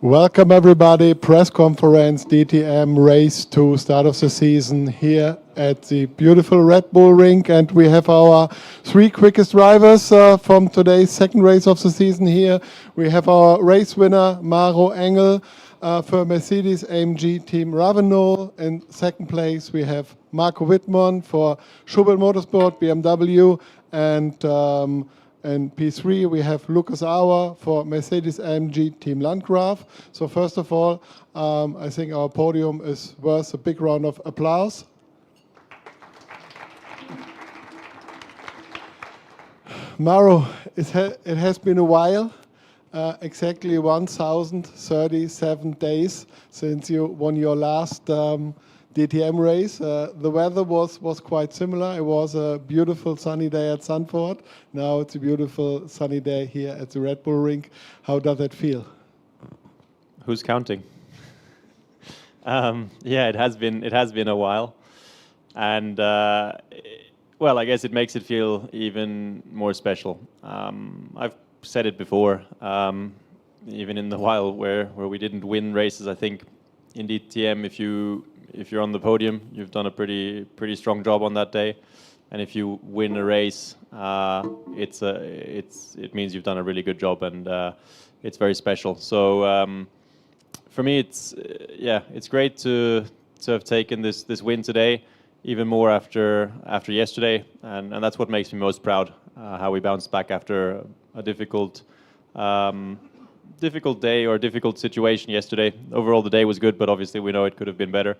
Welcome everybody, press conference, DTM race 2, start of the season here at the beautiful Red Bull Ring, and we have our 3 quickest drivers from today's second race of the season here. We have our race winner Maro Engel for Mercedes-AMG Team Ravenol. In second place we have Marco Wittmann for Schubert Motorsport BMW, and P3 we have Lucas Auer for Mercedes-AMG Team Landgraf. So first of all, I think our podium is worth a big round of applause. Maro, it has been a while, exactly 1,037 days since you won your last DTM race. The weather was quite similar. It was a beautiful sunny day at Zandvoort. Now it's a beautiful sunny day here at the Red Bull Ring. How does that feel? Who's counting? Yeah, it has been a while, and well, I guess it makes it feel even more special. I've said it before, even in the while where we didn't win races. I think in DTM, if you're on the podium, you've done a pretty strong job on that day, and if you win a race, it means you've done a really good job, and it's very special. So for me, it's great to have taken this win today, even more after yesterday, and that's what makes me most proud. How we bounced back after a difficult day or difficult situation yesterday. Overall, the day was good, but obviously we know it could have been better,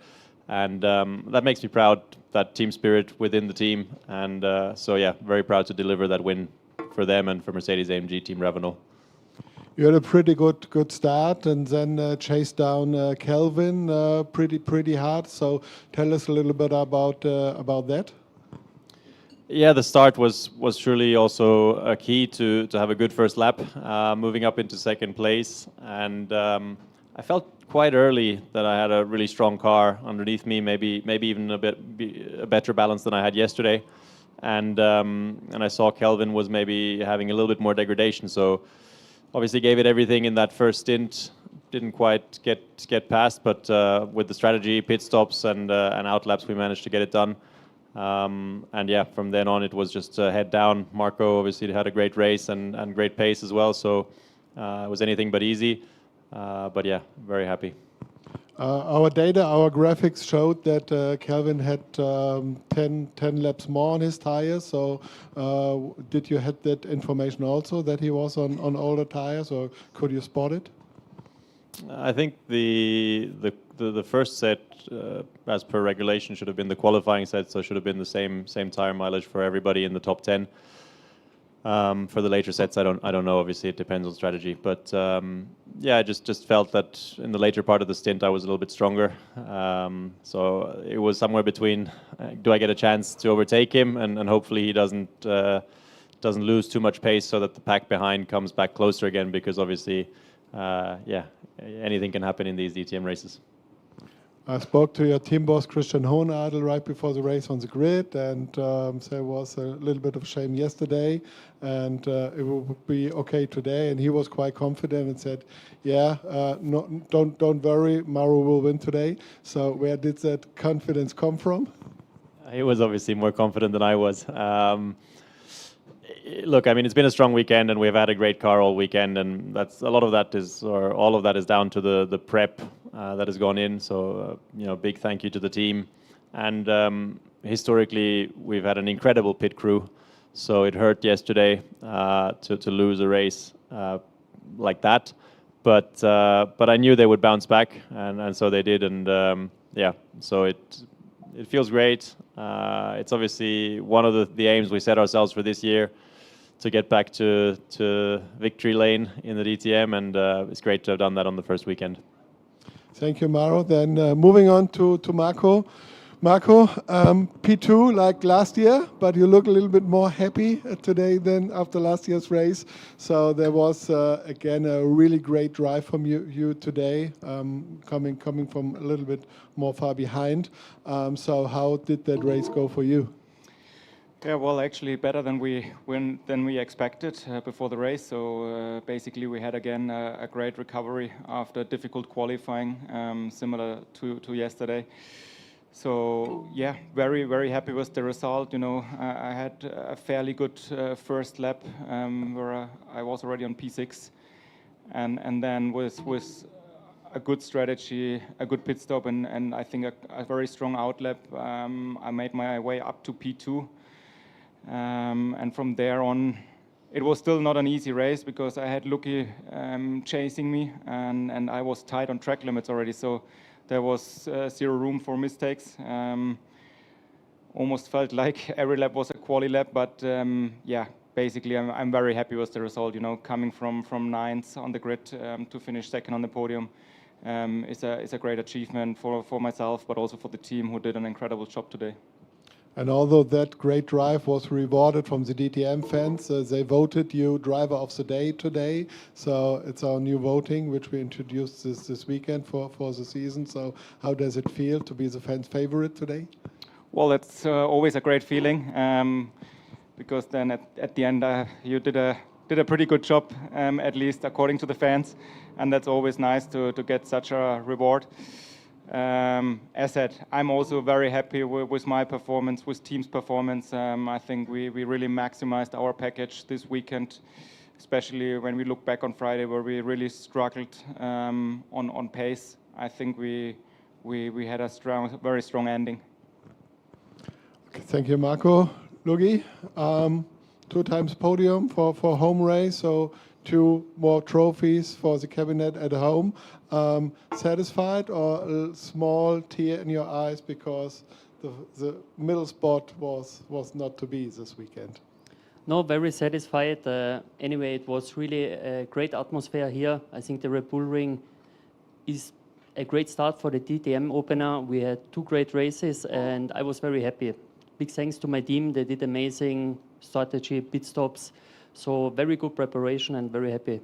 and that makes me proud. That team spirit within the team, and so yeah, very proud to deliver that win for them and for Mercedes-AMG Team Ravenol. You had a pretty good start, and then chased down Kelvin pretty hard. So tell us a little bit about that. Yeah, the start was surely also a key to have a good first lap, moving up into second place, and I felt quite early that I had a really strong car underneath me, maybe even a better balance than I had yesterday, and I saw Kelvin was maybe having a little bit more degradation, so obviously gave it everything in that first stint. Didn't quite get past, but with the strategy, pit stops and out laps, we managed to get it done. And yeah, from then on it was just head down. Marco obviously had a great race and great pace as well, so it was anything but easy. But yeah, very happy. Our graphics showed that Kelvin had 10 laps more on his tires. So did you have that information also, that he was on older tires, or could you spot it? I think the first set, as per regulation, should have been the qualifying set, so should have been the same tire mileage for everybody in the top 10. For the later sets, I don't know. Obviously, it depends on strategy. But yeah, I just felt that in the later part of the stint, I was a little bit stronger. So it was somewhere between, do I get a chance to overtake him, and hopefully he doesn't lose too much pace, so that the pack behind comes back closer again, because obviously, yeah, anything can happen in these DTM races. I spoke to your team boss Christian Hohenadel right before the race on the grid, and there was a little bit of shame yesterday, and it will be okay today. And he was quite confident and said, "Yeah, don't worry, Maro will win today." So where did that confidence come from? He was obviously more confident than I was. Look, I mean, it's been a strong weekend, and we've had a great car all weekend, and all of that is down to the prep that has gone in. So, big thank you to the team. And historically, we've had an incredible pit crew. So it hurt yesterday to lose a race like that, but I knew they would bounce back, and so they did. And yeah, so it feels great. It's obviously one of the aims we set ourselves for this year, to get back to victory lane in the DTM, and it's great to have done that on the first weekend. Thank you, Maro. Then moving on to Marco. Marco, P2 like last year, but you look a little bit more happy today than after last year's race. So there was again a really great drive from you today, coming from a little bit more far behind. So how did that race go for you? Yeah, well, actually better than we expected before the race. So basically, we had again a great recovery after difficult qualifying, similar to yesterday. So yeah, very happy with the result. You know, I had a fairly good first lap where I was already on P6, and then with a good strategy, a good pit stop, and I think a very strong outlap, I made my way up to P2. And from there on, it was still not an easy race because I had Lucky chasing me, and I was tight on track limits already, so there was zero room for mistakes. Almost felt like every lap was a quali lap, but yeah, basically I'm very happy with the result. You know, coming from ninth on the grid to finish second on the podium is a great achievement for myself, but also for the team who did an incredible job today. And although that great drive was rewarded from the DTM fans, they voted you driver of the day today. So it's our new voting, which we introduced this weekend for the season. So how does it feel to be the fans' favorite today? Well, it's always a great feeling because then at the end you did a pretty good job, at least according to the fans, and that's always nice to get such a reward. As said, I'm also very happy with my performance, with team's performance. I think we really maximized our package this weekend, especially when we look back on Friday where we really struggled on pace. I think we had a very strong ending. Okay, thank you, Marco. Lugi, 2 times podium for home race, so 2 more trophies for the cabinet at home. Satisfied or a small tear in your eyes because the middle spot was not to be this weekend? No, very satisfied. Anyway, it was really a great atmosphere here. I think the Red Bull Ring is a great start for the DTM opener. We had 2 great races and I was very happy. Big thanks to my team. They did amazing strategy, pit stops. So very good preparation and very happy.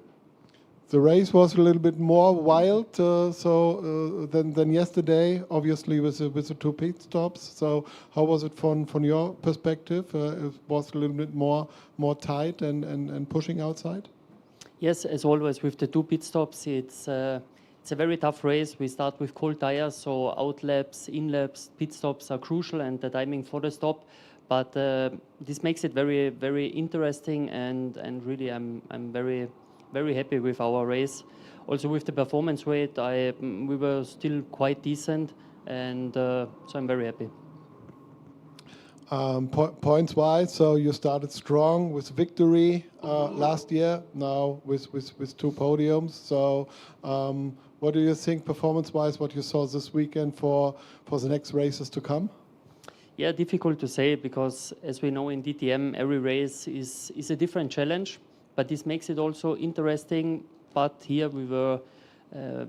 The race was a little bit more wild than yesterday, obviously with the 2 pit stops. So how was it from your perspective? It was a little bit more tight and pushing outside? Yes, as always with the 2 pit stops, it's a very tough race. We start with cold tires, so out laps, in laps, pit stops are crucial and the timing for the stop. But this makes it very, very interesting and really I'm very, very happy with our race. Also with the performance rate, we were still quite decent and so I'm very happy. Points-wise, so you started strong with victory last year, now with 2 podiums. So what do you think performance-wise, what you saw this weekend for the next races to come? Yeah, difficult to say because as we know in DTM, every race is a different challenge, but this makes it also interesting. But here we were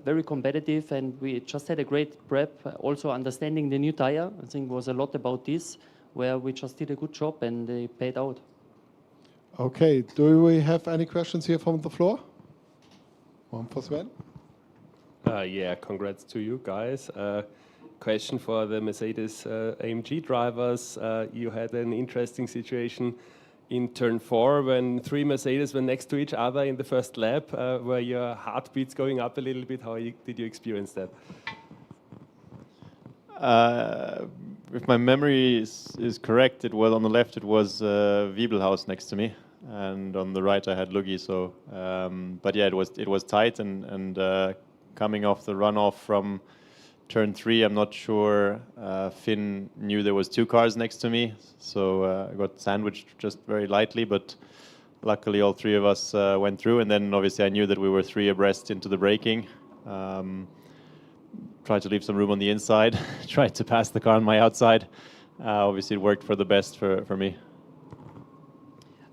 very competitive and we just had a great prep. Also understanding the new tire, I think was a lot about this, where we just did a good job and they paid out. Okay, do we have any questions here from the floor? One for Sven. Yeah, congrats to you guys. Question for the Mercedes AMG drivers. You had an interesting situation in turn 4 when 3 Mercedes were next to each other in the first lap. Were your heartbeats going up a little bit? How did you experience that? If my memory is correct, it was on the left. It was Wiebelhaus next to me, and on the right I had Lugi. So, but yeah, it was tight, and coming off the runoff from turn 3, I'm not sure Finn knew there was 2 cars next to me, so I got sandwiched just very lightly. But luckily, all 3 of us went through, and then obviously I knew that we were 3 abreast into the braking. Tried to leave some room on the inside, tried to pass the car on my outside. Obviously, it worked for the best for me.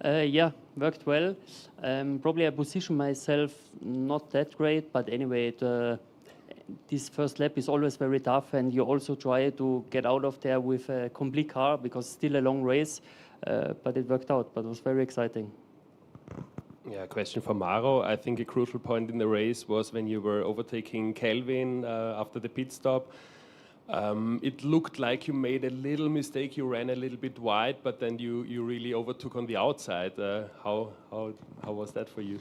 Yeah, worked well. Probably I positioned myself not that great, but anyway, this first lap is always very tough, and you also try to get out of there with a complete car because it's still a long race, but it worked out, but it was very exciting. Yeah, question for Maro. I think a crucial point in the race was when you were overtaking Kelvin after the pit stop. It looked like you made a little mistake. You ran a little bit wide, but then you really overtook on the outside. How was that for you?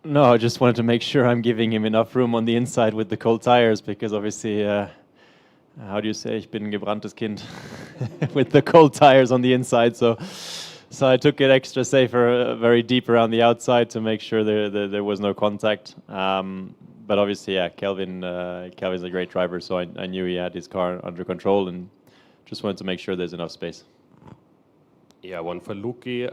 No, I just wanted to make sure I'm giving him enough room on the inside with the cold tires, because obviously, how do you say, ich bin ein gebranntes Kind with the cold tires on the inside. So I took it extra safer, very deep around the outside to make sure there was no contact. But obviously, yeah, Kelvin's a great driver, so I knew he had his car under control, and just wanted to make sure there's enough space. Yeah, one for Luki.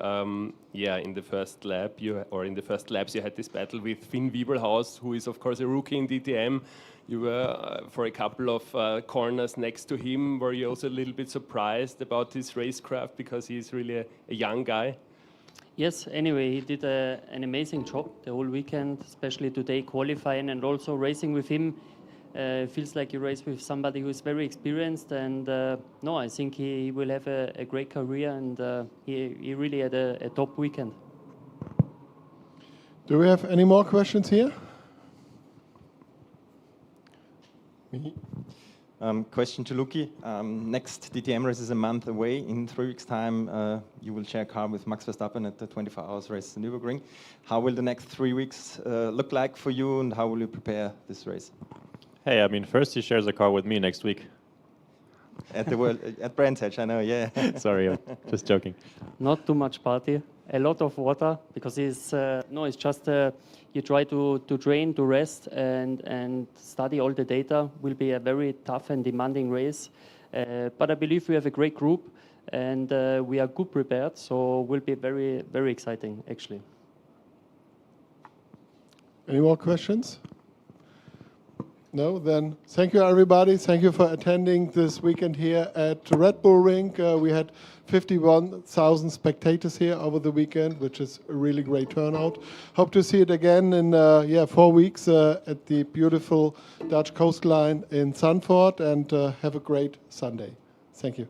In the first lap, in the first laps, you had this battle with Finn Wiebelhaus, who is of course a rookie in DTM. You were for a couple of corners next to him. Were you also a little bit surprised about his racecraft, because he's really a young guy? Yes, anyway, he did an amazing job the whole weekend, especially today qualifying and also racing with him. Feels like you race with somebody who is very experienced, and no, I think he will have a great career, and he really had a top weekend. Do we have any more questions here? Me? Question to Luki. Next DTM race is a month away. In 3 weeks' time, you will share a car with Max Verstappen at the 24 hours race in Nürburgring. How will the next 3 weeks look like for you, and how will you prepare this race? Hey, I mean, first he shares a car with me next week. At Brands Hatch, I know, yeah. Sorry, just joking. Not too much party, a lot of water, because it's just you try to train, to rest, and study all the data. Will be a very tough and demanding race, but I believe we have a great group, and we are good prepared, so will be very, very exciting, actually. Any more questions? No, then thank you everybody. Thank you for attending this weekend here at Red Bull Ring. We had 51,000 spectators here over the weekend, which is a really great turnout. Hope to see it again in 4 weeks at the beautiful Dutch coastline in Zandvoort, and have a great Sunday. Thank you.